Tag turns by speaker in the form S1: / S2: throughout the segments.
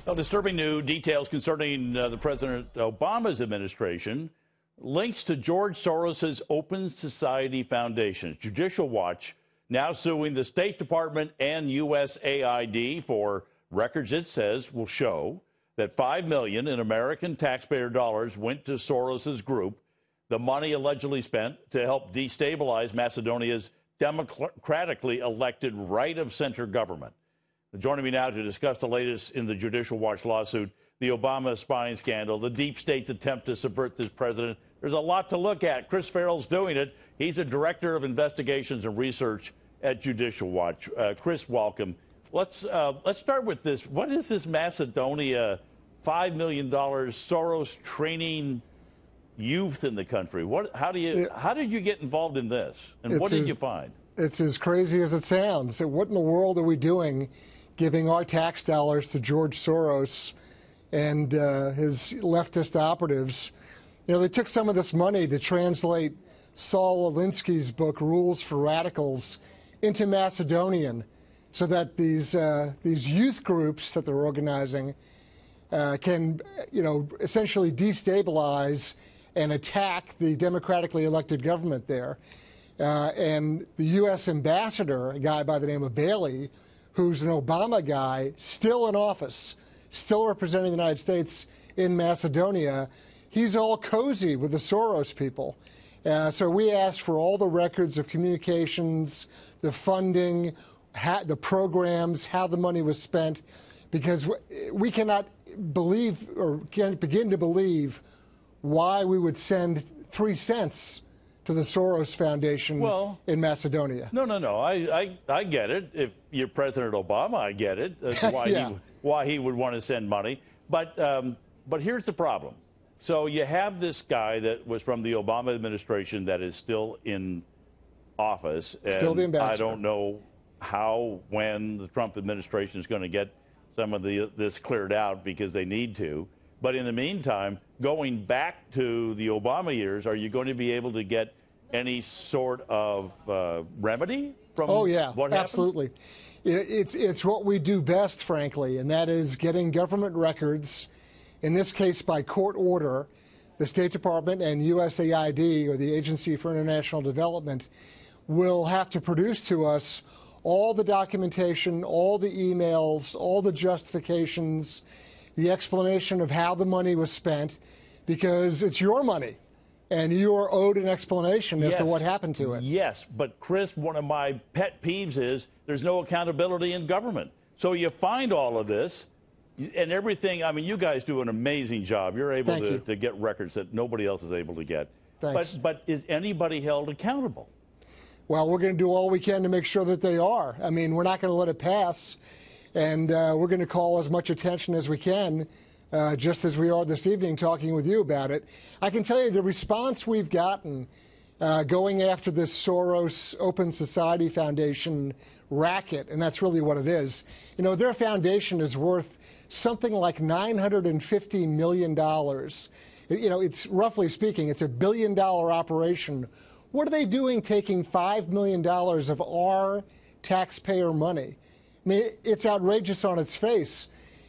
S1: Well, disturbing new details concerning the President Obama's administration. Links to George Soros' Open Society Foundation. Judicial Watch now suing the State Department and USAID for records it says will show that $5 million in American taxpayer dollars went to Soros' group, the money allegedly spent to help destabilize Macedonia's democratically elected right-of-center government. Joining me now to discuss the latest in the Judicial Watch lawsuit, the Obama spying scandal, the deep state's attempt to subvert this president. There's a lot to look at. Chris Farrell's doing it. He's a director of investigations and research at Judicial Watch. Chris, welcome. Let's start with this. What is this Macedonia $5 million Soros training youth in the country? How did you get involved in this? And what did you find? It's
S2: as crazy as it sounds. So what in the world are we doing giving our tax dollars to George Soros and his leftist operatives? You know, they took some of this money to translate Saul Alinsky's book, Rules for Radicals, into Macedonian so that these youth groups that they're organizing can, essentially destabilize and attack the democratically elected government there. And the U.S. ambassador, a guy by the name of Bailey, who's an Obama guy, still in office, still representing the United States in Macedonia, he's all cozy with the Soros people. So we asked for all the records of communications, the funding, the programs, how the money was spent, because we cannot believe or can't begin to believe why we would send 3 cents to the Soros Foundation in Macedonia.
S1: No. I get it. If you're President Obama, I get it. That's why he would want to send money. But here's the problem. So you have this guy that was from the Obama administration that is still in office.
S2: Still the ambassador.
S1: I don't know how, when the Trump administration is going to get some of this cleared out, because they need to. But in the meantime, going back to the Obama years, are you going to be able to get any sort of remedy from what happened?
S2: Absolutely. It's what we do best, frankly, and that is getting government records, in this case by court order. The State Department and USAID, or the Agency for International Development, will have to produce to us all the documentation, all the emails, all the justifications, the explanation of how the money was spent, because it's your money, and you are owed an explanation as to what happened to it.
S1: Yes, but Chris, one of my pet peeves is there's no accountability in government. So you find all of this and everything. I mean, you guys do an amazing job. You're able to get records that nobody else is able to get.
S2: Thanks.
S1: But is anybody held accountable? Well,
S2: we're going to do all we can to make sure that they are. I mean, we're not going to let it pass. And we're going to call as much attention as we can, just as we are this evening talking with you about it. I can tell you the response we've gotten going after this Soros Open Society Foundation racket, and that's really what it is. You know, their foundation is worth something like $950 million. You know, it's roughly speaking, it's $1 billion operation. What are they doing taking $5 million of our taxpayer money? I mean, it's outrageous on its face.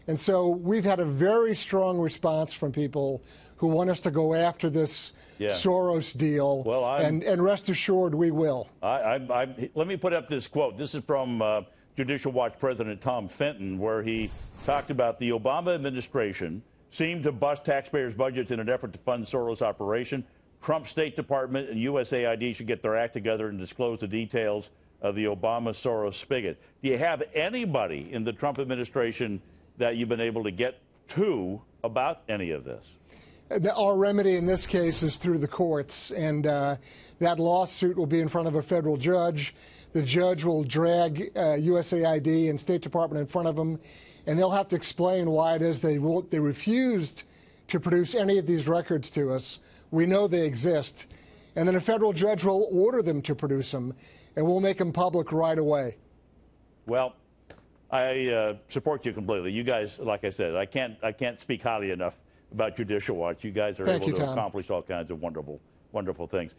S2: And so we've had a very strong response from people who want us to go after this Soros deal. Well, and rest assured we will.
S1: Let me put up this quote. This is from Judicial Watch President Tom Fenton, where he talked about the Obama administration seemed to bust taxpayers' budgets in an effort to fund Soros' operation. Trump's State Department and USAID should get their act together and disclose the details of the Obama-Soros spigot. Do you have anybody in the Trump administration that you've been able to get to about any of this?
S2: Our remedy in this case is through the courts, and that lawsuit will be in front of a federal judge. The judge will drag USAID and State Department in front of them, and they'll have to explain why it is they refused to produce any of these records to us. We know they exist. And then a federal judge will order them to produce them, and we'll make them public right away.
S1: Well, I support you completely. You guys, like I said, I can't speak highly enough about Judicial Watch. You guys are able to accomplish all kinds of wonderful things.